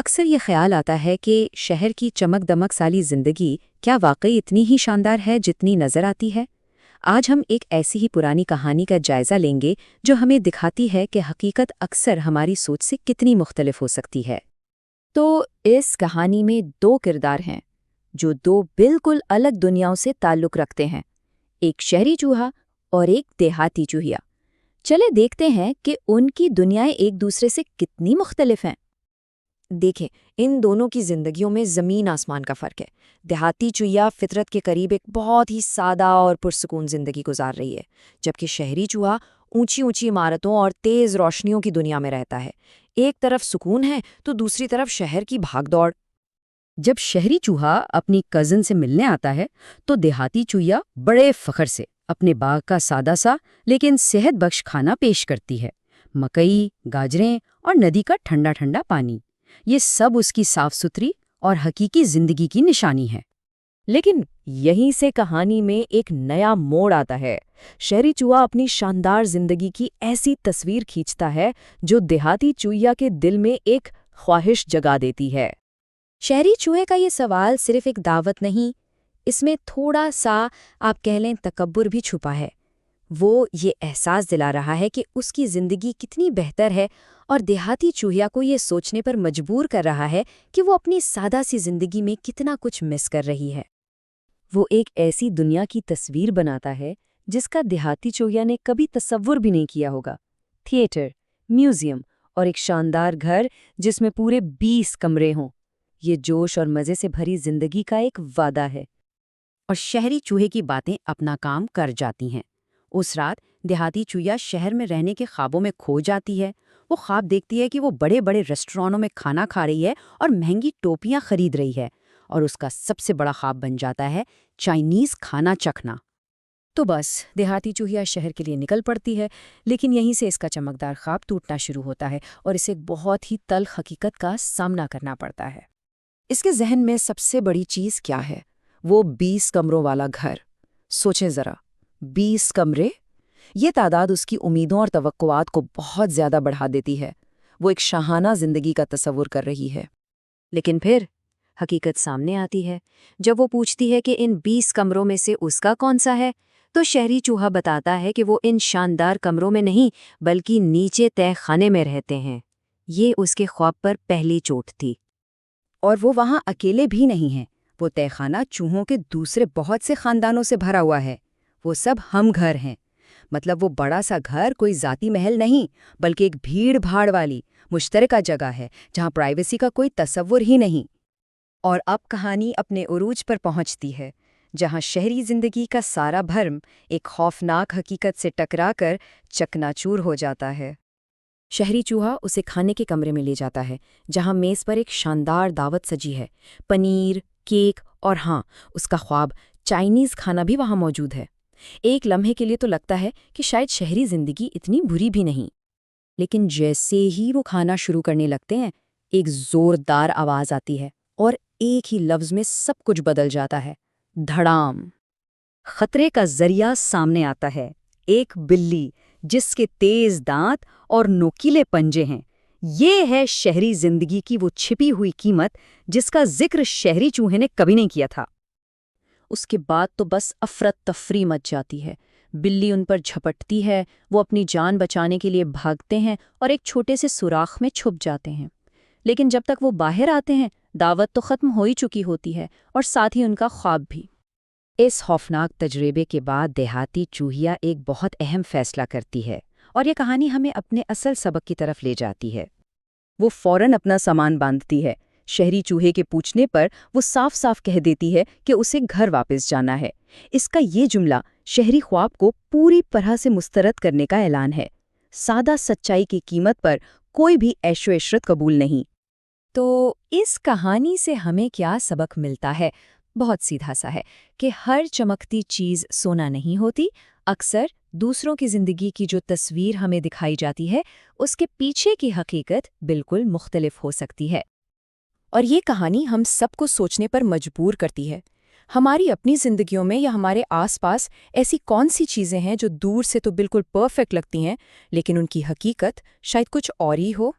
اکثر یہ خیال آتا ہے کہ شہر کی چمک دمک سالی زندگی کیا واقعی اتنی ہی شاندار ہے جتنی نظر آتی ہے؟ آج ہم ایک ایسی ہی پرانی کہانی کا جائزہ لیں گے جو ہمیں دکھاتی ہے کہ حقیقت اکثر ہماری سوچ سے کتنی مختلف ہو سکتی ہے۔ تو اس کہانی میں دو کردار ہیں جو دو بالکل الگ دنیاؤں سے تعلق رکھتے ہیں، ایک شہری چوہا اور ایک دیہاتی چوہیا۔ چلے دیکھتے ہیں کہ ان کی دنیائیں ایک دوسرے سے کتنی مختلف ہیں۔ دیکھیں، ان دونوں کی زندگیوں میں زمین آسمان کا فرق ہے۔ دیہاتی چوہیا فطرت کے قریب ایک بہت ہی سادہ اور پرسکون زندگی گزار رہی ہے، جبکہ شہری چوہا اونچی اونچی عمارتوں اور تیز روشنیوں کی دنیا میں رہتا ہے۔ ایک طرف سکون ہے تو دوسری طرف شہر کی بھاگ دوڑ۔ جب شہری چوہا اپنی کزن سے ملنے آتا ہے تو دیہاتی چوہیا بڑے فخر سے اپنے باغ کا سادہ سا لیکن صحت بخش کھانا پیش کرتی ہے، مکئی، گاجریں اور ندی کا ٹھنڈا ٹھنڈا پانی۔ یہ سب اس کی صاف ستھری اور حقیقی زندگی کی نشانی ہے۔ لیکن یہیں سے کہانی میں ایک نیا موڑ آتا ہے۔ شہری چوہا اپنی شاندار زندگی کی ایسی تصویر کھینچتا ہے جو دیہاتی چوہیا کے دل میں ایک خواہش جگا دیتی ہے۔ شہری چوہے کا یہ سوال صرف ایک دعوت نہیں، اس میں تھوڑا سا آپ کہہ لیں تکبر بھی چھپا ہے۔ وہ یہ احساس دلا رہا ہے کہ اس کی زندگی کتنی بہتر ہے، اور دیہاتی چوہیا کو یہ سوچنے پر مجبور کر رہا ہے کہ وہ اپنی سادہ سی زندگی میں کتنا کچھ مس کر رہی ہے۔ وہ ایک ایسی دنیا کی تصویر بناتا ہے جس کا دیہاتی چوہیا نے کبھی تصور بھی نہیں کیا ہوگا۔ تھیٹر، میوزیم اور ایک شاندار گھر جس میں پورے 20 کمرے ہوں۔ یہ جوش اور مزے سے بھری زندگی کا ایک وعدہ ہے۔ اور شہری چوہے کی باتیں اپنا کام کر جاتی ہیں۔ اس رات دیہاتی چوہیا شہر میں رہنے کے خوابوں میں کھو جاتی ہے۔ وہ خواب دیکھتی ہے کہ وہ بڑے بڑے ریسٹورانوں میں کھانا کھا رہی ہے اور مہنگی ٹوپیاں خرید رہی ہے، اور اس کا سب سے بڑا خواب بن جاتا ہے چائنیز کھانا چکھنا۔ تو بس دیہاتی چوہیا شہر کے لیے نکل پڑتی ہے، لیکن یہیں سے اس کا چمکدار خواب ٹوٹنا شروع ہوتا ہے اور اسے ایک بہت ہی تلخ حقیقت کا سامنا کرنا پڑتا ہے۔ اس کے ذہن میں سب سے بڑی چیز کیا ہے؟ وہ 20 کمروں والا گھر۔ سوچیں ذرا، 20 کمرے! یہ تعداد اس کی امیدوں اور توقعات کو بہت زیادہ بڑھا دیتی ہے۔ وہ ایک شاہانہ زندگی کا تصور کر رہی ہے۔ لیکن پھر حقیقت سامنے آتی ہے۔ جب وہ پوچھتی ہے کہ ان 20 کمروں میں سے اس کا کون سا ہے، تو شہری چوہا بتاتا ہے کہ وہ ان شاندار کمروں میں نہیں بلکہ نیچے تہہ خانے میں رہتے ہیں۔ یہ اس کے خواب پر پہلی چوٹ تھی۔ اور وہ وہاں اکیلے بھی نہیں ہیں۔ وہ تہہ خانہ چوہوں کے دوسرے بہت سے خاندانوں سے بھرا ہوا ہے۔ وہ سب ہم گھر ہیں۔ مطلب وہ بڑا سا گھر کوئی ذاتی محل نہیں، بلکہ ایک بھیڑ بھاڑ والی مشترکہ جگہ ہے جہاں پرائیویسی کا کوئی تصور ہی نہیں۔ اور اب کہانی اپنے عروج پر پہنچتی ہے، جہاں شہری زندگی کا سارا بھرم ایک خوفناک حقیقت سے ٹکرا کر چکناچور ہو جاتا ہے۔ شہری چوہا اسے کھانے کے کمرے میں لے جاتا ہے، جہاں میز پر ایک شاندار دعوت سجی ہے، پنیر، کیک اور ہاں، اس کا خواب چائنیز کھانا بھی وہاں موجود ہے۔ ایک لمحے کے لیے تو لگتا ہے کہ شاید شہری زندگی اتنی بری بھی نہیں۔ لیکن جیسے ہی وہ کھانا شروع کرنے لگتے ہیں، ایک زوردار آواز آتی ہے اور ایک ہی لفظ میں سب کچھ بدل جاتا ہے۔ دھڑام! خطرے کا ذریعہ سامنے آتا ہے، ایک بلی جس کے تیز دانت اور نوکیلے پنجے ہیں۔ یہ ہے شہری زندگی کی وہ چھپی ہوئی قیمت جس کا ذکر شہری چوہے نے کبھی نہیں کیا تھا۔ اس کے بعد تو بس افراتفری مچ جاتی ہے۔ بلی ان پر جھپٹتی ہے، وہ اپنی جان بچانے کے لیے بھاگتے ہیں اور ایک چھوٹے سے سوراخ میں چھپ جاتے ہیں۔ لیکن جب تک وہ باہر آتے ہیں، دعوت تو ختم ہو ہی چکی ہوتی ہے، اور ساتھ ہی ان کا خواب بھی۔ اس خوفناک تجربے کے بعد دیہاتی چوہیا ایک بہت اہم فیصلہ کرتی ہے، اور یہ کہانی ہمیں اپنے اصل سبق کی طرف لے جاتی ہے۔ وہ فوراً اپنا سامان باندھتی ہے۔ شہری چوہے کے پوچھنے پر وہ صاف صاف کہہ دیتی ہے کہ اسے گھر واپس جانا ہے۔ اس کا یہ جملہ شہری خواب کو پوری طرح سے مسترد کرنے کا اعلان ہے۔ سادہ سچائی کی قیمت پر کوئی بھی عیش و عشرت قبول نہیں۔ تو اس کہانی سے ہمیں کیا سبق ملتا ہے؟ بہت سیدھا سا ہے کہ ہر چمکتی چیز سونا نہیں ہوتی۔ اکثر دوسروں کی زندگی کی جو تصویر ہمیں دکھائی جاتی ہے، اس کے پیچھے کی حقیقت بالکل مختلف ہو سکتی ہے۔ اور یہ کہانی ہم سب کو سوچنے پر مجبور کرتی ہے۔ ہماری اپنی زندگیوں میں یا ہمارے آس پاس ایسی کون سی چیزیں ہیں جو دور سے تو بالکل پرفیکٹ لگتی ہیں، لیکن ان کی حقیقت شاید کچھ اور ہی ہو؟